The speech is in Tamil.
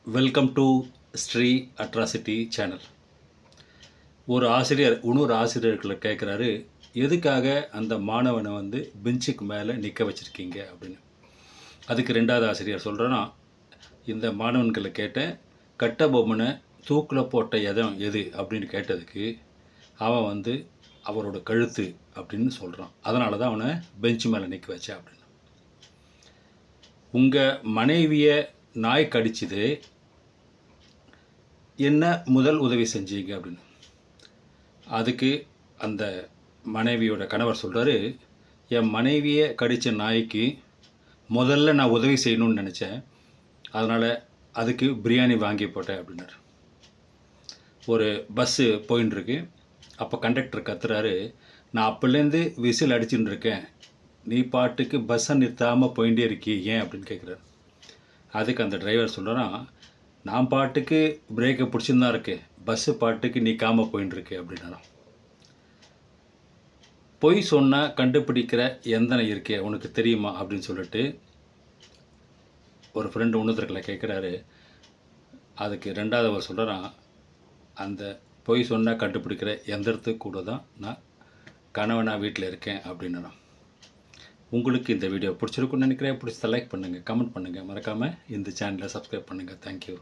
Welcome to Sri atrocity channel. ஒரு ஆசிரியர் இன்னொரு ஆசிரியர்களை கேட்குறாரு, எதுக்காக அந்த மாணவனை பெஞ்சுக்கு மேலே நிற்க வச்சுருக்கீங்க அப்படின்னு. அதுக்கு ரெண்டாவது ஆசிரியர் சொல்கிறேன்னா, இந்த மாணவன்களை கேட்டேன், கட்ட பொம்மனை தூக்கில் போட்ட இடம் எது அப்படின்னு கேட்டதுக்கு அவன் அவரோட கழுத்து அப்படின்னு சொல்கிறான். அதனால தான் அவனை பெஞ்சு மேலே நிற்க வச்சேன் அப்படின்னு. உங்கள் மனைவியை நாய் கடிச்சுது, என்ன முதல் உதவி செஞ்சீங்க அப்படின்னு. அதுக்கு அந்த மனைவியோட கணவர் சொல்கிறாரு, என் மனைவியை கடித்த நாய்க்கு முதல்ல நான் உதவி செய்யணும்னு நினச்சேன், அதனால் அதுக்கு பிரியாணி வாங்கி போட்டேன் அப்படின்னாரு. ஒரு பஸ்ஸு போயின்னு இருக்கு. அப்போ கண்டக்டர் கத்துறாரு, நான் அப்போலேருந்து விசில் அடிச்சுட்டு இருக்கேன், நீ பாட்டுக்கு பஸ்ஸை நிறுத்தாமல் போயிட்டே இருக்கி ஏன் அப்படின்னு கேட்குறாரு. அதுக்கு அந்த டிரைவர் சொல்கிறான், நான் பாட்டுக்கு பிரேக்கை பிடிச்சின்னு தான் இருக்கேன், பஸ்ஸு பாட்டுக்கு நிற்காமல் போயின்னு இருக்கு அப்படின்னாராம். பொய் சொன்னால் கண்டுபிடிக்கிற எந்தனை இருக்கே உனக்கு தெரியுமா அப்படின்னு சொல்லிட்டு ஒரு ஃப்ரெண்டு இன்னொருத்தர்களை கேட்குறாரு. அதுக்கு ரெண்டாவது அவர் சொல்கிறான், அந்த பொய் சொன்னால் கண்டுபிடிக்கிற எந்திரத்துக்கு கூட தான் நான் கணவனாக வீட்டில் இருக்கேன் அப்படின்னாராம். உங்களுக்கு இந்த வீடியோ பிடிச்சிருக்குன்னு நினைக்கிறேன். பிடிச்சதை லைக் பண்ணுங்கள், கமெண்ட் பண்ணுங்கள், மறக்காமல் இந்த சேனலை சப்ஸ்கிரைப் பண்ணுங்கள். தேங்க்யூ.